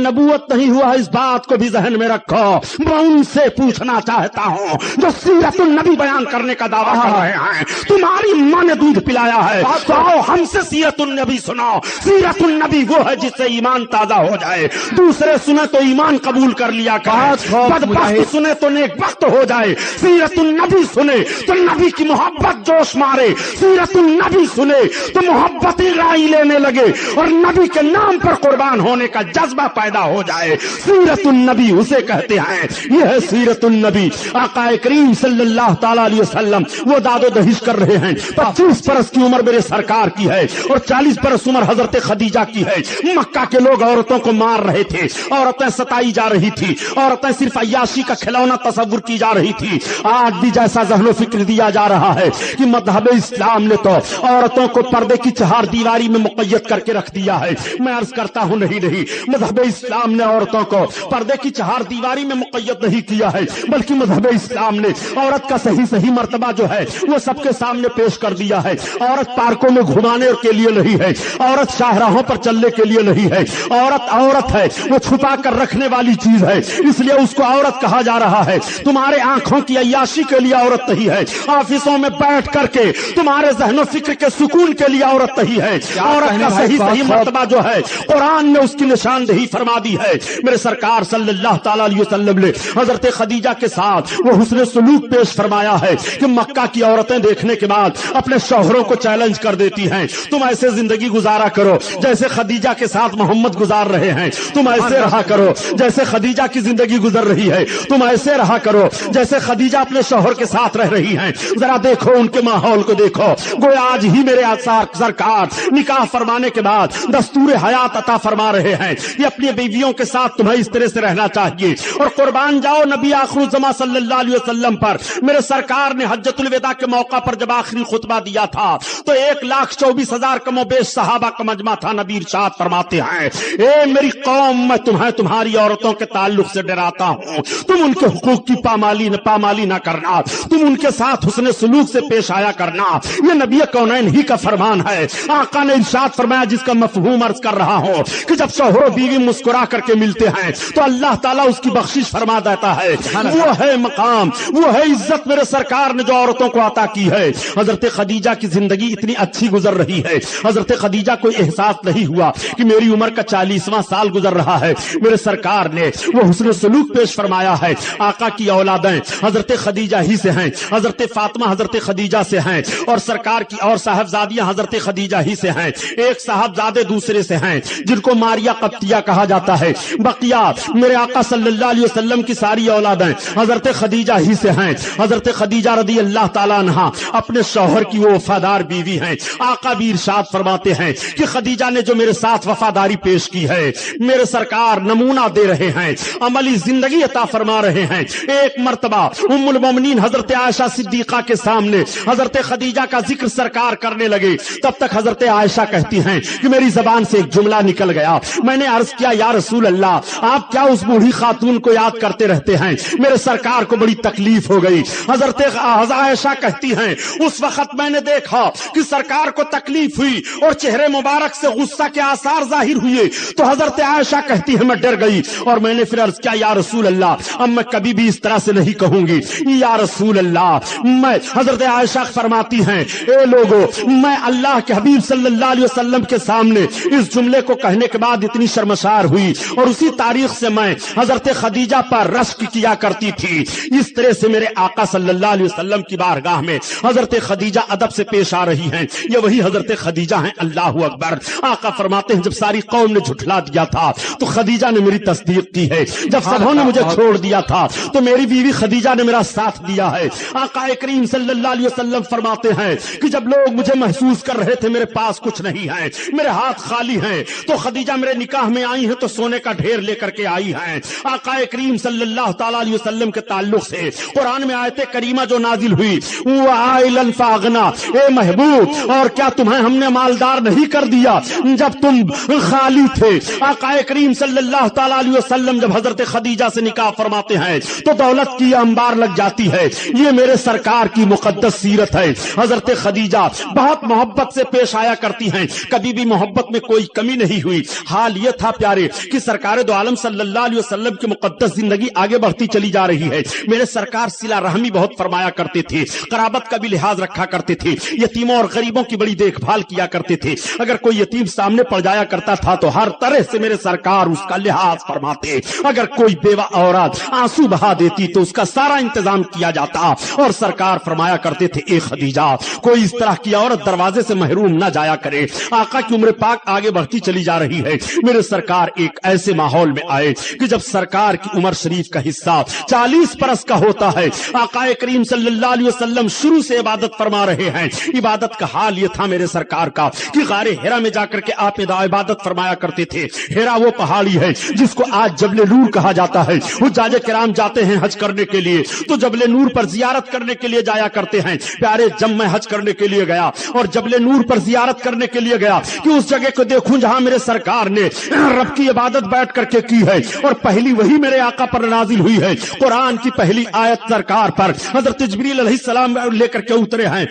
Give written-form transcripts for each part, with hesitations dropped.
नबूवत नहीं हुआ, इस बात को भी जहन में रखो। मैं उनसे पूछना चाहता हूँ जो सीरतुन नबी बयान करने का दावा कर रहे हैं। तुम्हारी माँ ने दूध पिलाया है, तो आओ हमसे सीरतुन नबी सुनाओ। सीरतुन नबी वो है जिससे ईमान ताजा हो जाए, दूसरे सुने तो ईमान कबूल कर लिया करे, बदबख्त सुने तो नेक वक्त हो जाए। सीरतुन नबी सुने तो नबी की मोहब्बत जोश मारे, सीरतुन नबी सुने तो मोहब्बत राई लेने लगे और नबी के नाम पर कुर्बान होने का जज्बा पैदा हो जाए। सीरतुन नबी उसे कहते हैं। यह है सीरतुन नबी। आका करीम सल्लल्लाहु ताला अलैहि वसल्लम वो दादो दहिश कर रहे हैं। 25 बरस की उम्र मेरे सरकार की है और 40 बरस उम्र हजरत खदीजा की है। मक्का के लोग औरतों को मार रहे थे, औरतें सताई जा रही थी, औरतें सिर्फ अय्याशी का खिलौना तस्वुर की जा रही थी। आज भी जैसा ज़हनो फिक्र दिया जा रहा है कि मज़हब इस्लाम ने तो औरतों को पर्दे की चार दीवारी में मुक़य्यद करके रख दिया है। मैं अर्ज करता हूं नहीं, मज़हब इस्लाम ने औरतों को पर्दे की चार दीवारी में मुक़य्यद नहीं किया है, बल्कि मज़हब इस्लाम ने औरत का सही मर्तबा जो है वो सबके सामने पेश कर दिया है। औरत पार्कों में घुमाने के लिए नहीं है, औरत शाहराहों पर चलने के लिए नहीं है। औरत है, वो छुपा कर रखने वाली चीज है, इसलिए उसको औरत कहा जा रहा है। तुम्हारे आंखों की अय्याशी के लिए औरत नहीं है, ऑफिसों में बैठ करके तुम्हारे ज़हनो फिक्र के सुकून के लिए औरत नहीं है। औरत का सही मर्तबा जो है कुरान ने उसकी निशानदेही फरमा दी है। मेरे सरकार सल्लल्लाहु ताला अलैहि वसल्लम ने हजरत खदीजा के साथ वो हुस्न सलूक पेश फरमाया है कि मक्का की औरतें देखने के बाद अपने शौहरों को चैलेंज कर देती हैं, तुम ऐसे जिंदगी गुजारा करो जैसे खदीजा के साथ मोहम्मद गुजार रहे हैं, तुम ऐसे रहा करो जैसे खदीजा की जिंदगी गुजर रही है, तुम ऐसे रहा करो जैसे खदीजा अपने शौहर के साथ रह रही हैं। जरा देखो उनके माहौल को देखो, गोया आज ही मेरे सरकार निकाह फरमाने के बाद दस्तूर हयात अता फरमा रहे हैं। ये अपनी बीवियों के साथ तुम्हें इस तरह से रहना चाहिए। और कुर्बान जाओ नबी आखिरुज़्ज़मा सल्लल्लाहु अलैहि वसल्लम पर। मेरे सरकार ने हज्जतुल विदा के मौका पर जब आखिरी खुतबा दिया था तो 1,24,000 कमोबेश सहाबा का मजमा था। नबी इरशाद फरमाते हैं, ए मेरी कौम, मैं तुम्हें तुम्हारी औरतों के ताल्लुक से डराता हूं, तुम उनके हुकूक की पामाली न करना, तुम उनके साथ हुस्न सलूक से पेश आया करना। ये नबी कौनैन ही का फरमान है। आका ने इरशाद फरमाया, जिसका मफहूम अर्ज कर रहा हूं कि जब शौहर बीवी मुस्कुरा करके मिलते हैं तो अल्लाह ताला उसकी बख्शिश फरमा देता है। वो है मकाम, वो है इज्जत मेरे सरकार ने जो औरतों को अता की है। हजरत खदीजा की जिंदगी इतनी अच्छी गुजर रही है, हजरत खदीजा को एहसास नहीं हुआ कि मेरी उम्र का 40वां साल गुजर रहा है। मेरे सरकार ने वो हुस्न सलूक पेश फरमाया है। आका की औलादें हजरत खदीजा ही से हैं, हजरत फातिमा हजरत खदीजा से हैं और सरकार की और साहबजादियां हजरत खदीजा ही से हैं। एक साहबजादे दूसरे से हैं जिनको मारिया कप्तिया कहा जाता है। बकिया मेरे आका सल्लल्लाहु अलैहि वसल्लम की सारी औलादें हजरत खदीजा ही से हैं। हजरत खदीजा रदी अल्लाह ताला अन्हा अपने शौहर की वो वफादार बीवी हैं। आका भी इरशाद फरमाते हैं कि खदीजा ने जो मेरे साथ वफादारी पेश की है, मेरे सरकार नमूना दे रहे हैं, अमली जिंदगी अता फरमा रहे हैं। एक मर्तबा उम्मुल मोमिनीन हजरत आयशा सिद्दीका के सामने हजरत खदीजा का जिक्र सरकार करने लगे, तब तक हजरत आयशा कहती हैं कि मेरी जबान से एक जुमला निकल गया। मैंने अर्ज किया, या रसूल अल्लाह, आप क्या उस बूढ़ी खातून को याद करते रहते हैं? मेरे सरकार को बड़ी तकलीफ हो गई। हजरत आयशा कहती हैं, उस वक्त मैंने देखा कि सरकार को तकलीफ हुई और चेहरे मुबारक से गुस्सा के आसार जाहिर हुए, तो हजरत आयशा कहती है मैं डर गई और मैंने फिर अर्ज किया, या रसूल अल्लाह, अब मैं कभी भी इस तरह से नहीं कहूंगी, या रसूल अल्लाह। मैं हजरत आयशा फरमाती हैं, ए लोगो, मैं अल्लाह के हबीब सल्लल्लाहु अलैहि वसल्लम के सामने इस जुमले को कहने के बाद इतनी शर्मसार हुई और उसी तारीख से मैं हजरत खदीजा पर रश्क किया करती थी। इस तरह से मेरे आका सल्लल्लाहु अलैहि वसल्लम की बारगाह में हजरत खदीजा अदब से पेश आ रही हैं। ये वही हजरत खदीजा हैं। अल्लाहू अकबर। आका फरमाते हैं, जब सारी कौम ने झुठला दिया था तो खदीजा ने मेरी तस्दीक की है। जब सबों ने मुझे छोड़ दिया था तो मेरी बीवी खदीजा ने मेरा साथ दिया है। आका करीम सल्लल्लाहु अलैहि वसल्लम फरमाते हैं कि जब लोग मुझे महसूस कर रहे थे मेरे पास कुछ नहीं है, मेरे हाथ खाली हैं, तो खदीजा मेरे निकाह में आई है तो सोने का ढेर लेकर के आई हैं। आका करीम सल्लल्लाहु ताला अलैहि वसल्लम के ताल्लुक से कुरान में आयत करीमा जो नाजिल हुई, वो आइलन फागना, ए महबूब, और क्या तुम्हें हमने मालदार नहीं कर दिया जब तुम खाली थे? आका करीम सल्लल्लाहु ताला अलैहि वसल्लम जब हजरत खदीजा से निकाह फरमाते हैं तो दौलत की अंबार लग जाती है। ये मेरे सरकार की मुकद्दस सीरत है। हजरत खदीजा बहुत मोहब्बत से पेश आया करती हैं, कभी भी मोहब्बत में कोई कमी नहीं हुई। हाल ये था प्यारे کہ सरकार दो आलम सल्लल्लाहु अलैहि वसल्लम की मुकद्दस जिंदगी आगे बढ़ती चली जा रही है। मेरे सरकार सिला रहमी बहुत फरमाया करते थे, कराबत का भी लिहाज रखा करते थे, यतीमों और गरीबों की बड़ी देखभाल किया करते थे। अगर कोई यतीम सामने पड़ जाया करता था तो हर तरह से मेरे सरकार उसका लिहाज फरमाते। अगर कोई बेवा औरत आंसू बहा देती तो उसका सारा इंतजाम किया जाता। और सरकार फरमाया करते थे, ए खदीजा, कोई इस तरह की औरत दरवाजे से महरूम ना जाया करे। आका की उम्र पाक आगे बढ़ती चली जा रही है। मेरे सरकार एक ऐसे माहौल में आए कि जब सरकार की उम्र शरीफ का हिस्सा 40 बरस का होता है, आका करीम सल्लल्लाहु अलैहि वसल्लम शुरू से इबादत फरमा रहे हैं। इबादत का हाल ये था मेरे सरकार का कि गारे हिरा में जाकर के आप इबादत फरमाया करते थे। हिरा वो पहाड़ी है जिसको आज जबले नूर कहा जाता है। हुज्जाजे किराम जाते हैं हज करने के लिए तो जबले नूर पर जियारत करने के लिए जाया करते हैं। प्यारे, जब मैं हज करने के लिए गया और जबले नूर पर जियारत करने के लिए गया कि उस जगह को देखूं जहां मेरे सरकार ने रब की इबादत बैठ करके की है और पहली वही मेरे आका पर नाजिल हुई है। कुरान की पहली आयत सरकार पर हजरत जिब्रील अलैहिस्सलाम लेकर के उतरे हैं।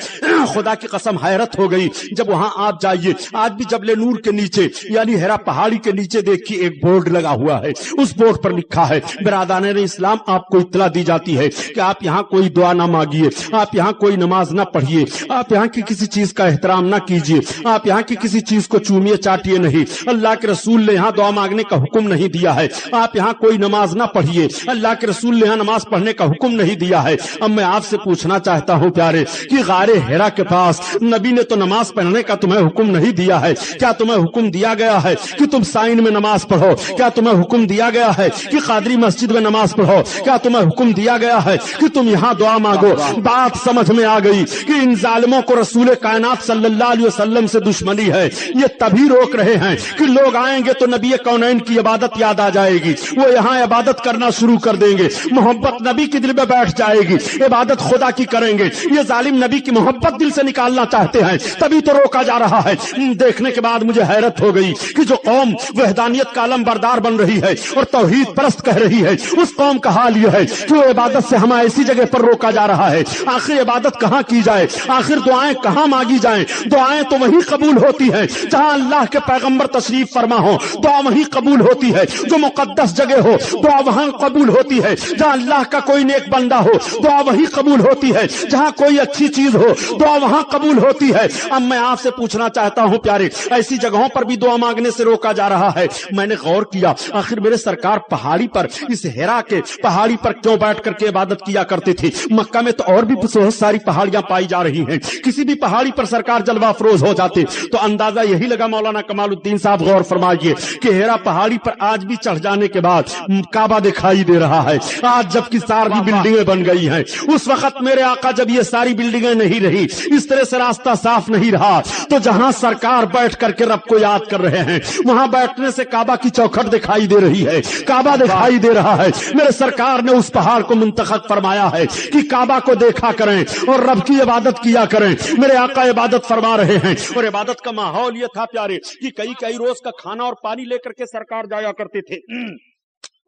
खुदा की कसम हैरत हो गई। जब वहां आप जाइए, आज भी जबले नूर के नीचे यानी हिरा पहाड़ी के नीचे देखिए एक बोर्ड लगा हुआ है। उस बोर्ड पर लिखा है, बिरादाने इस्लाम, आपको इत्तला दी जाती है कि आप यहाँ कोई दुआ ना मांगिए, आप यहाँ कोई नमाज ना पढ़िए, आप यहाँ की किसी चीज का एहतराम ना कीजिए, आप यहाँ की किसी चीज को चूमिए चाटिए नहीं। अल्लाह के रसूल ने यहाँ दुआ मांगने का हुक्म नहीं दिया है। आप यहाँ कोई नमाज ना पढ़िए, अल्लाह के रसूल ने यहाँ नमाज पढ़ने का हुक्म नहीं दिया है। अब मैं आपसे पूछना चाहता हूँ प्यारे कि गारे हिरा के पास नबी ने तो नमाज पढ़ने का तुम्हें हुक्म नहीं दिया है। क्या तुम्हें हुक्म दिया गया है कि तुम साइन में नमाज पढ़ो? क्या तुम्हें हुक्म दिया गया है कि कादरी मस्जिद में नमाज पढ़ो? क्या तुम्हें हुक्म दिया गया है कि तुम यहाँ दुआ मांगो? बात समझ में आ गई कि इन जालिमों को रसूल कायनात सल्लल्लाहु अलैहि वसल्लम से दुश्मनी है। ये तभी रोक रहे हैं कि लोग आएंगे तो नबी कौनैन की इबादत याद आ जाएगी, वो यहाँ इबादत करना शुरू कर देंगे, मोहब्बत नबी की दिल में बैठ जाएगी, इबादत खुदा की करेंगे। ये जालिम नबी की मोहब्बत दिल से निकालना चाहते हैं, तभी तो रोका जा रहा है। देखने के बाद मुझे हैरत हो गई कि जो कौम वहदानियत का आलम बरदार बन रही है और तौहीद परस्त कह रही है, उस कौम का हाल यह है कि वो इबादत से हमें ऐसी जगह पर रोका जा रहा है। आखिर इबादत कहाँ की जाए? आखिर दुआएं कहाँ मांगी जाएं? दुआएं तो वहीं कबूल होती हैं जहां अल्लाह के पैगंबर तशरीफ फरमा हो, दुआ वहीं कबूल होती है। जो मुकद्दस जगह हो दुआ वहां कबूल होती है। जहां अल्लाह का कोई नेक बंदा हो दुआ वहीं कबूल होती है। जहां कोई अच्छी चीज हो दुआ वहां कबूल होती है। अब मैं आपसे पूछना चाहता हूं प्यारे, ऐसी जगहों पर भी दुआ मांगने से रोका जा रहा है। मैंने गौर किया, आखिर मेरे सरकार पहाड़ी पर, इस हिरा के पहाड़ी पर क्यों बैठ करके इबादत किया करते थे? मक्का में तो और भी बहुत सारी पहाड़ियां पाई जा रही हैं, किसी भी पहाड़ी पर सरकार जलवा अफरोज हो जाते तो अंदाजा यही लगा। मौलाना कमालुद्दीन साहब गौर फरमाइए कि हिरा पहाड़ी पर आज भी चढ़ जाने के बाद काबा दिखाई दे रहा है। आज जबकि सारी बिल्डिंगें बन गई हैं, उस वक्त मेरे आका जब ये सारी बिल्डिंगें नहीं रही, इस तरह से रास्ता साफ नहीं रहा, तो जहां सरकार बैठ करके रब को याद कर रहे हैं वहां बैठने से काबा की चौखट दिखाई दे रही है, काबा दिखाई दे रहा है। मेरे सरकार ने उस पहाड़ को मुंतखब फरमाया है कि काबा को देखा करें और रब की इबादत किया करें। मेरे आका इबादत फरमा रहे हैं और इबादत का माहौल ये था प्यारे कि कई रोज का खाना और पानी लेकर के सरकार जाया करते थे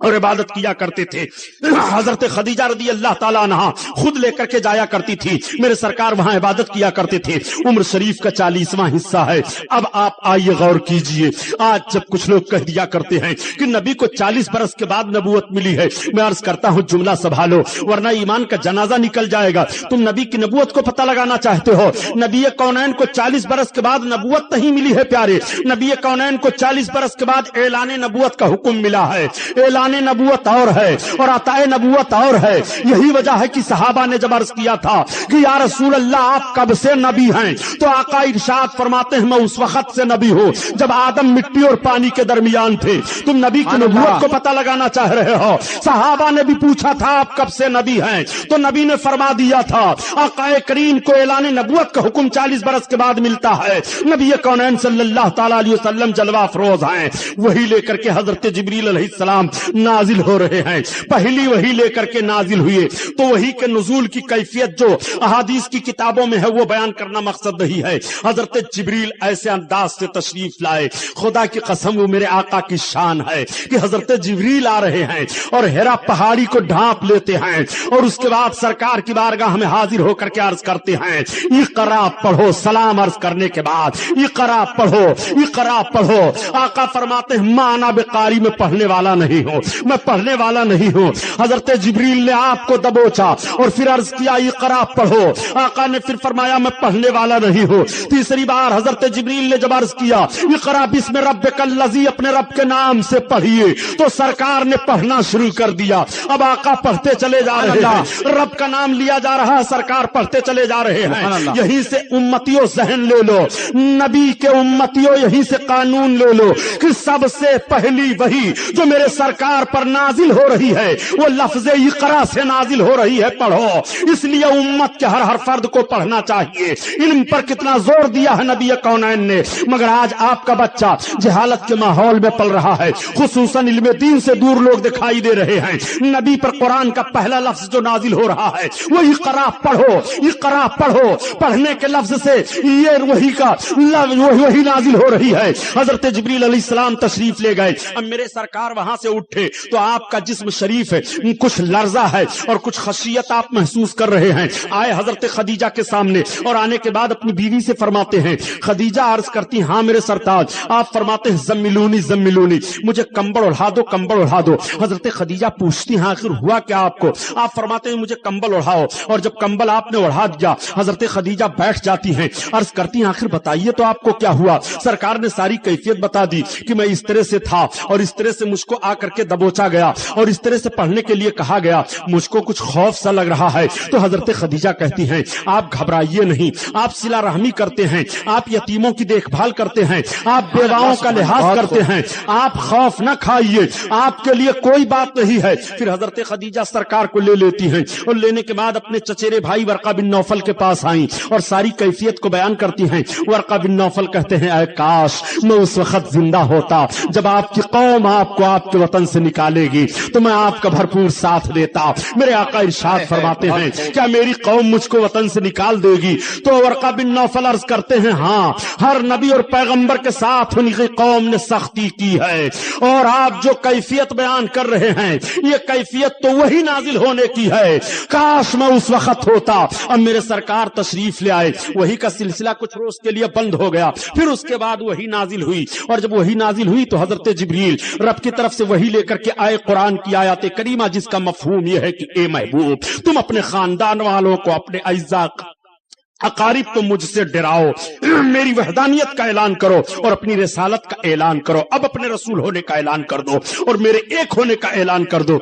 और इबादत किया करते थे। हजरत खदीजा रदी अल्लाह ताला अन्हा खुद लेकर के जाया करती थी। मेरे सरकार वहां इबादत किया करते थे। उम्र शरीफ का 40वां हिस्सा है। अब आप आइए गौर कीजिए, आज जब कुछ लोग कह दिया करते हैं कि नबी को 40 बरस के बाद नबूवत मिली है, मैं अर्ज करता हूं जुमला संभालो वरना ईमान का जनाजा निकल जाएगा। तुम नबी की नबूवत को पता लगाना चाहते हो, नबी कौनैन को 40 बरस के बाद नबूवत नहीं मिली है प्यारे। नबी कौनैन को 40 बरस के बाद ऐलान नबूवत का हुक्म मिला है। ऐलान नबूवत और है और अताए नबूवत और है। यही वजह है कि सहाबा ने जब अर्ज किया था कि या रसूल अल्लाह आप कब से नबी हैं, तो आका इरशाद फरमाते हैं मैं उस वक्त से नबी हूं जब आदम मिट्टी और पानी के दरमियान थे। तुम नबी की नबूवत को पता लगाना चाह रहे हो। सहाबा ने भी पूछा था आप कब से नबी हैं, तो नबी ने फरमा दिया था आका करीम को ऐलान नबूवत का हुक्म 40 बरस के बाद मिलता है। नबी कौनैन सल्लल्लाहु ताला अलैहि वसल्लम जलवा अफरोज हैं। वही लेकर के हजरत जिब्रील अलैहिस्सलाम नाजिल हो रहे हैं, पहली वही लेकर के नाजिल हुए। तो वही के नुज़ूल की कैफियत जो अहादीस की किताबों में है वो बयान करना मकसद नहीं है। हजरत जिब्रील ऐसे अंदाज से तशरीफ लाए, खुदा की कसम वो मेरे आका की शान है कि हजरत जिब्रील आ रहे हैं और हेरा पहाड़ी को ढांप लेते हैं और उसके बाद सरकार की बारगाह में हाजिर होकर के अर्ज करते हैं, इकरा पढ़ो। सलाम अर्ज करने के बाद इकरा पढ़ो, इकरा पढ़ो। आका फरमाते हैं माना बेकारी में पढ़ने वाला नहीं हूं, मैं पढ़ने वाला नहीं हूं। हजरत जिब्रील ने आपको दबोचा और फिर अर्ज किया इकरा पढ़ो। आका ने फिर फरमाया मैं पढ़ने वाला नहीं हूं। तीसरी बार हजरत जिब्रील ने जब अर्ज किया इकरा बिस्म रब्बिकल लज़ी, अपने रब के नाम से पढ़िए, तो सरकार ने पढ़ना शुरू कर दिया। अब आका पढ़ते चले जा रहे हैं, रब का नाम लिया जा रहा है, सरकार पढ़ते चले जा रहे हैं। यहीं से उम्मतियों जहन ले लो, नबी के उम्मतियों यहीं से कानून ले लो कि सबसे पहली वही जो मेरे सरकार पर नाजिल हो रही है वो लफ्ज़ इकरा से नाजिल हो रही है, पढ़ो। इसलिए उम्मत के हर फर्द को पढ़ना चाहिए। इल्म पर कितना जोर दिया है नबी कौनैन ने, मगर आज आपका बच्चा जहालत के माहौल में पल रहा है, खुसूसन इल्म दीन से दूर लोग दिखाई दे रहे हैं। नबी पर कुरान का पहला लफ्ज जो नाजिल हो रहा है वो इकरा पढ़ो, इकरा पढ़ो। पढ़ने के लफ्ज से ये वही का वही नाजिल हो रही है। हजरत जिब्रील अलैहिस्सलाम तशरीफ ले गए। अब मेरे सरकार वहां से उठे तो आपका जिस्म शरीफ है, कुछ लर्जा है और कुछ खशियत आप महसूस कर रहे हैं। आए हजरत खदीजा के सामने और आने के बाद अपनी बीवी से फरमाते हैं, खदीजा अर्ज करती हाँ मेरे सरताज। आप फरमाते हैं जम्मिलूनी जम्मिलूनी, मुझे कंबल उड़ा दो, कंबल उड़ा दो। हजरत खदीजा पूछती हैं आखिर हुआ क्या आपको? आप फरमाते हैं मुझे कंबल उड़ाओ। और जब कंबल आपने उड़ा दिया हजरत खदीजा बैठ जाती हैं, अर्ज करती हैं आखिर बताइए तो आपको क्या हुआ? सरकार ने सारी कैफियत बता दी कि मैं इस तरह से था और इस तरह से मुझको आकर के दबोचा गया और इस तरह से पढ़ने के लिए कहा गया, मुझको कुछ खौफ सा लग रहा है। तो हजरत खदीजा कहती हैं आप घबराइए नहीं, आप सिला रहमी करते हैं, आप यतीमों की देखभाल करते हैं, आप बेवाओं का लिहाज करते हैं, आप खौफ न खाइए, आपके लिए कोई बात नहीं है। फिर हजरत खदीजा सरकार को ले लेती हैं और लेने के बाद अपने चचेरे भाई वर्का बिन नौफल के पास आई और सारी कैफियत को बयान करती हैं। वर्का बिन नौफल कहते हैं ऐ काश मैं उस वक्त जिंदा होता जब आपकी कौम आपको आपके वतन से निकालेगी तो मैं आपका भरपूर साथ देता। मेरे आका इरशाद फरमाते हैं क्या मेरी कौम मुझको वतन से निकाल देगी? तो वर्का बिन नौफल अर्ज करते हैं हाँ, हर नबी और पैगंबर के साथ उनकी कौम ने सख्ती की है और आप जो कैफियत बयान कर रहे हैं ये कैफियत तो वही नाजिल होने की है। काश मैं उस वक्त होता। अब मेरे सरकार तशरीफ ले आए, वही का सिलसिला कुछ रोज के लिए बंद हो गया, फिर उसके बाद वही नाजिल हुई और जब वही नाजिल हुई तो हजरत जिब्रील रब की तरफ से वही लेकर के आए कुरान की आयत करीमा जिसका मफहूम यह है कि ए महबूब तुम अपने खानदान वालों को, अपने अज्जा अकारिब तो मुझसे डराओ, मेरी वहदानियत का ऐलान करो और अपनी रिसालत का ऐलान करो। अब अपने रसूल होने का ऐलान कर दो और मेरे एक होने का ऐलान कर दो।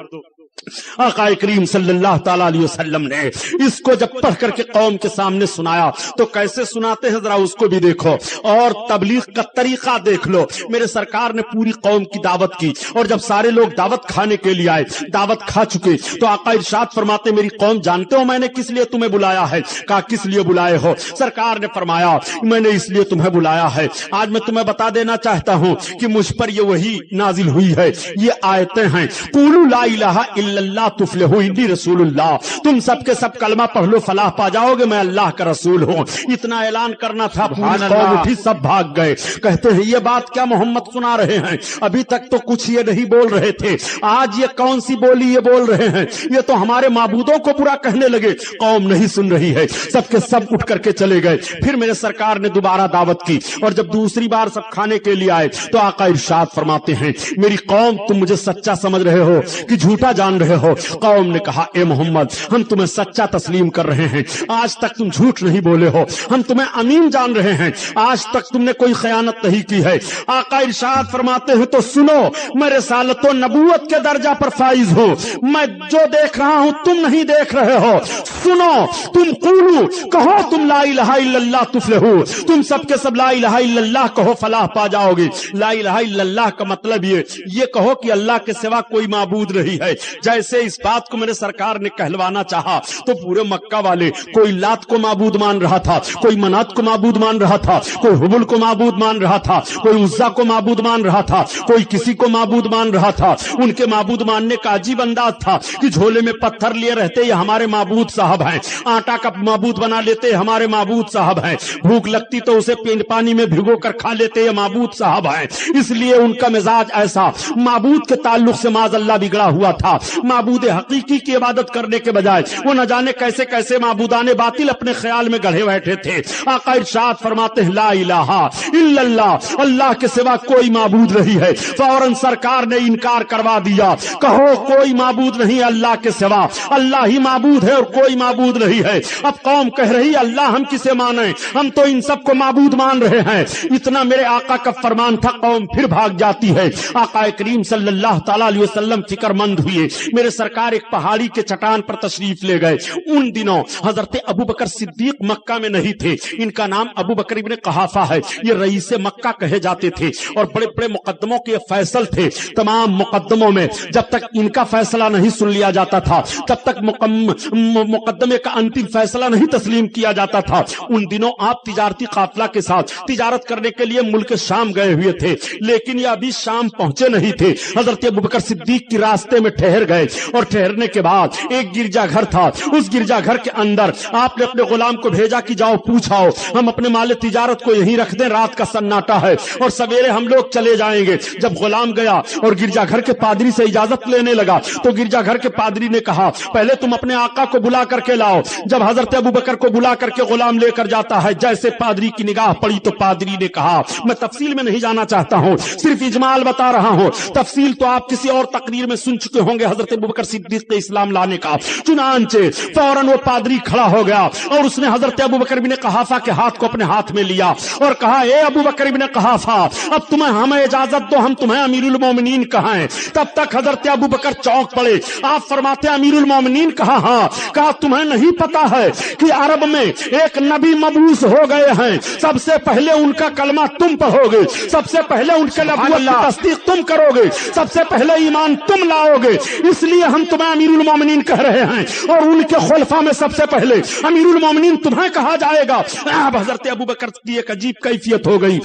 आका करीम सल्लल्लाहु ताला अलैहि वसल्लम ने इसको जब पढ़ करके कौम के सामने सुनाया तो कैसे सुनाते हैं जरा उसको भी देखो और तबलीग का तरीका देख लो। मेरे सरकार ने पूरी कौम की दावत की और जब सारे लोग दावत खाने के लिए आए, दावत खा चुके, तो आका इरशाद फरमाते मेरी कौम जानते हो मैंने किस लिए तुम्हें बुलाया है? कहा किस लिए बुलाए हो? सरकार ने फरमाया मैंने इसलिए तुम्हें बुलाया है, आज मैं तुम्हें बता देना चाहता हूं कि मुझ पर ये वही नाजिल हुई है, ये आयतें हैं कुलू ला इलाहा इल्लल्लाह तुफ्लिहू इन्नी रसूलुल्लाह, तुम सबके सब कलमा पढ़ लो फलाह पा जाओगे, मैं अल्लाह का रसूल हूं। इतना ऐलान करना था, पूरी कौम उठी, सब भाग गए। कहते हैं ये बात क्या मोहम्मद सुना रहे हैं? अभी तक तो कुछ ये नहीं बोल रहे थे, आज ये कौन सी बोली ये बोल रहे हैं? ये तो हमारे माबूदों को बुरा कहने लगे। कौम नहीं सुन रही है, सबके सब उठ करके चले गए। फिर मेरे सरकार ने दोबारा दावत की और जब दूसरी बार सब खाने के लिए आए तो आका इरशाद फरमाते हैं मेरी कौम तुम मुझे सच्चा समझ रहे हो कि झूठा जान रहे हो? कौम ने कहा ए मोहम्मद हम तुम्हें सच्चा तस्लीम कर रहे हैं, आज तक तुम झूठ नहीं बोले हो, हम तुम्हें अमीन जान रहे हैं, आज तक तुमने कोई खयानत नहीं की है। आका इरशाद फरमाते हैं तो सुनो, मैं रिसालत व नबूवत के दर्जा पर फाइज हूं, मैं जो देख रहा हूं तुम नहीं देख रहे हो। सुनो, तुम कुलू कहो, तुम ला इलाहा इल्लल्लाह तुफ्लिहू, तुम सबके सब ला इलाहा इल्लल्लाह कहो फलाह पा जाओगे। ला इलाहा इल्लल्लाह का मतलब ये कहो कि अल्लाह के सिवा कोई माबूद नहीं है। जैसे इस बात को मेरे सरकार ने कहलवाना चाहा तो पूरे मक्का वाले, कोई लात को माबूद मान रहा था, कोई मनात को माबूद मान रहा था, कोई हुबुल को माबूद मान रहा था, कोई उज्जा को माबूद मान रहा था, कोई किसी को माबूद मान रहा था। उनके माबूद मानने का अजीब अंदाज था कि झोले में पत्थर लिए रहते ये हमारे माबूद साहब हैं, आटा का माबूद बना लेते हमारे माबूद साहब हैं, भूख लगती तो उसे पानी में भिगो कर खा लेते ये माबूद साहब हैं। इसलिए उनका मिजाज ऐसा माबूद के ताल्लुक से माज़अल्लाह बिगड़ा हुआ था। माबूद हकीकी की इबादत करने के बजाय वो न जाने कैसे कैसे माबूदाने बातिल अपने ख्याल में गढ़े बैठे थे। आका इरशाद फरमाते हैं ला इलाहा इल्लल्लाह, अल्लाह के सिवा कोई माबूद नहीं है। फौरन सरकार ने इनकार करवा दिया, कहो कोई माबूद नहीं अल्लाह के सिवा, अल्लाह ही माबूद है और कोई माबूद नहीं है। अब कौम कह रही अल्लाह हम किसे माने, हम तो इन सबको माबूद मान रहे हैं। इतना मेरे आका का फरमान था, कौम फिर भाग जाती है। आका करीम सल्लल्लाहु ताला अलैहि वसल्लम फिक्रमंद हुए। मेरे सरकार एक पहाड़ी के चट्टान पर तशरीफ ले गए। उन दिनों हजरत अबू बकर सिद्दीक मक्का में नहीं थे। इनका नाम अबू बकर इब्ने कहाफा है। ये रईस मक्का कहे जाते थे और बड़े बड़े मुकद्दमों के फैसल थे। तमाम मुकद्दमों में जब तक इनका फैसला नहीं सुन लिया जाता था तब तक मुकद्दमे का अंतिम फैसला नहीं तस्लीम किया जाता था। उन दिनों आप तिजारती काफिला के साथ तिजारत करने के लिए मुल्क शाम गए हुए थे, लेकिन ये अभी शाम पहुंचे नहीं थे। हजरत अबू बकर सिद्दीक की रास्ते में ठहर गए और ठहरने के बाद एक गिरजाघर था। उस गिरजाघर के अंदर आपने अपने गुलाम को भेजा कि जाओ पूछाओ, हम अपने माल तिजारत को यहीं रख दें, रात का सन्नाटा है और सवेरे हम लोग चले जाएंगे। जब गुलाम गया और गिरजाघर के पादरी से इजाजत लेने लगा तो गिरजाघर के पादरी ने कहा पहले तुम अपने आका को बुला करके लाओ। जब हजरत अबू बकर को बुला करके गुलाम लेकर जाता है, जैसे पादरी की निगाह पड़ी तो पादरी ने कहा, मैं तफसील में नहीं जाना चाहता हूं, सिर्फ इजमाल बता रहा हूं, तफसील तो आप किसी और तकरीर में सुन चुके होंगे हजरत अबू बकर सिद्दीक के इस्लाम लाने का। चुनांचे फौरन वो पादरी खड़ा हो गया और उसने हजरत अबू बकर इब्ने कहाफा के हाथ को अपने हाथ में लिया और कहा, ए अबू बकर इब्ने कहाफा, अब तुम्हें हमें इजाजत दो, हम तुम्हें अमीरुल मोमिनीन कहें। तब तक हजरत अबू बकर चौंक पड़े। आप फरमाते अमीरुल मोमिनीन कहा? हाँ। कहा तुम्हें नहीं पता है कि अरब में एक नबी मबूस हो गए हैं, सबसे पहले उनका कलमा तुम पढ़ोगे, सबसे पहले उनके नबूवत की तस्दीक तुम करोगे, सबसे पहले ईमान तुम लाओगे, इसलिए हम तुम्हें अमीरुल मोमिनीन कह रहे हैं और उनके खुलफा में सबसे पहले अमीरुल मोमिनीन तुम्हें कहा जाएगा। अब हजरत अबू बकर की एक अजीब कैफियत हो गई,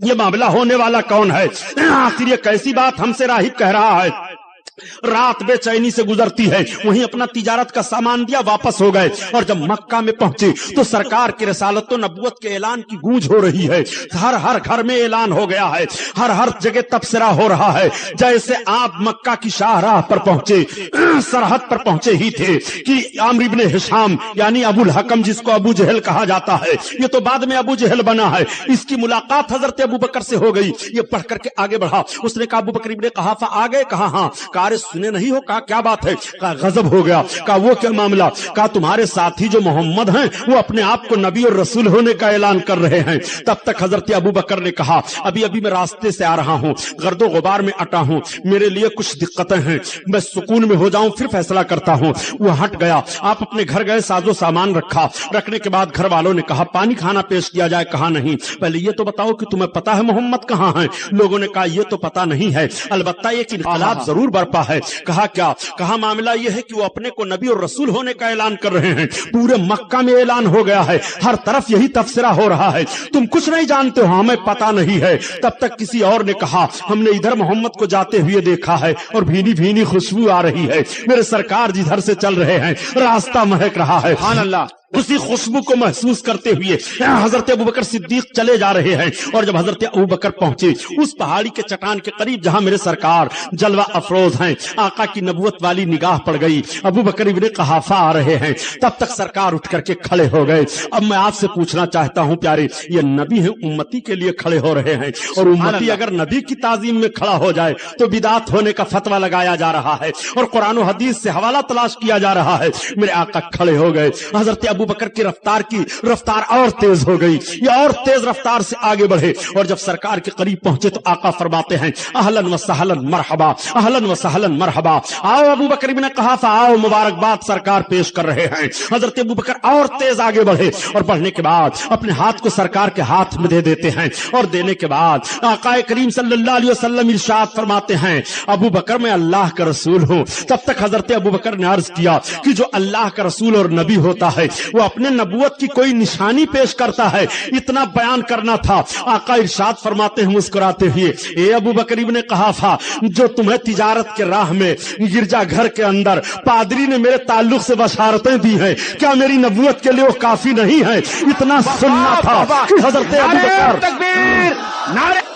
ये मामला होने वाला कौन है, आखिर ये कैसी बात हमसे राहिब कह रहा है। रात बेचैनी से गुजरती है, वहीं अपना तिजारत का सामान दिया, वापस हो गए और जब मक्का में पहुंचे तो सरकार की रसालत तो नबूवत के ऐलान की गूंज हो रही है। हर हर घर में ऐलान हो गया है, हर हर जगह तबसरा हो रहा है। जैसे आप मक्का की शाहराह पर पहुंचे, सरहद पर पहुंचे ही थे कि आमिर इब्ने हिशाम यानी अबुल हकम, जिसको अबू जहल कहा जाता है, ये तो बाद में अबू जहल बना है, इसकी मुलाकात हजरत अबू बकर से हो गई। ये पढ़ करके आगे बढ़ा, उसने कहा अबू बकर इब्ने कहाफा आ गए? कहा हाँ। अरे सुने नहीं हो? कहा क्या बात है? कहा गजब हो गया। कहा वो क्या मामला? कहा तुम्हारे साथी जो मोहम्मद हैं वो अपने आप को नबी और रसूल होने का ऐलान कर रहे हैं। तब तक हजरत अबू बकर ने कहा अभी अभी मैं रास्ते से आ रहा हूँ, गर्दो गुबार में अटा हूँ, मेरे लिए कुछ दिक्कतें हैं, मैं सुकून में हो जाऊं फिर फैसला करता हूँ। वो हट गया। आप अपने घर गए, साजो सामान रखा, रखने के बाद घर वालों ने कहा पानी खाना पेश किया जाए। कहा नहीं, पहले ये तो बताओ कि तुम्हें पता है मोहम्मद कहाँ है? लोगों ने कहा ये तो पता नहीं है, अलबत्ता एक इनकलाब जरूर बरपा है। कहा क्या? कहा मामला यह है कि वो अपने को नबी और रसूल होने का ऐलान कर रहे हैं, पूरे मक्का में ऐलान हो गया है, हर तरफ यही तफसीरा हो रहा है, तुम कुछ नहीं जानते हो? हमें पता नहीं है। तब तक किसी और ने कहा हमने इधर मोहम्मद को जाते हुए देखा है और भीनी भीनी खुशबू आ रही है, मेरे सरकार जिधर से चल रहे हैं रास्ता महक रहा है। सुभान अल्लाह। उसी खुशबू को महसूस करते हुए हजरत अबू बकर सिद्दीक चले जा रहे हैं और जब हजरत अबू बकर पहुंचे उस पहाड़ी के चट्टान के करीब जहां मेरे सरकार जलवा अफरोज हैं, आका की नबूवत वाली निगाह पड़ गई, अबू बकर इब्ने कहाफा आ रहे हैं। तब तक सरकार उठ करके खड़े हो गए। अब मैं आपसे पूछना चाहता हूं प्यारे, ये नबी हैं, उम्मती के लिए खड़े हो रहे हैं और उम्मती अगर नबी की ताजीम में खड़ा हो जाए तो बिदात होने का फतवा लगाया जा रहा है और कुरान और हदीस से हवाला तलाश किया जा रहा है। मेरे आका खड़े हो गए। हजरत ابو بکر کی رفتار اور تیز ہو گئی، یہ اور تیز رفتار سے آگے بڑھے، اور جب سرکار کے قریب پہنچے تو آقا فرماتے ہیں اہلن و سہلن مرحبا، اہلن و سہلن مرحبا، آؤ ابو بکر ابن قحافہ آؤ، مبارکباد سرکار پیش کر رہے ہیں۔ حضرت ابو بکر اور تیز آگے بڑھے، اور بڑھنے کے بعد اپنے ہاتھ کو سرکار کے ہاتھ میں دے دیتے ہیں، اور دینے کے بعد آقا کریم صلی اللہ علیہ وسلم ارشاد فرماتے ہیں ابو بکر میں اللہ کا رسول ہوں۔ تب تک حضرت ابو بکر نے عرض کیا کہ جو اللہ کا رسول اور نبی ہوتا ہے وہ اپنے نبوت کی کوئی نشانی پیش کرتا ہے، اتنا بیان کرنا تھا۔ آقا ارشاد فرماتے ہیں مسکراتے ہوئے اے ابو بکر ابن قحافہ، جو تمہیں تجارت کے راہ میں گرجا گھر کے اندر پادری نے میرے تعلق سے بشارتیں دی ہیں، کیا میری نبوت کے لیے وہ کافی نہیں ہے؟ اتنا سننا تھا کہ حضرت ابو بکر تکبیر، نعرہ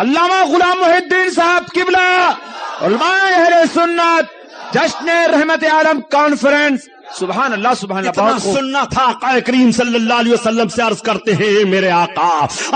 علامہ غلام محی الدین صاحب قبلہ، علماء اہل سنت، جشن رحمت عالم کانفرنس، سبحان اللہ سبحان اللہ، اتنا سننا تھا۔ آقا کریم صلی اللہ علیہ وسلم سے عرض کرتے ہیں اے میرے آقا،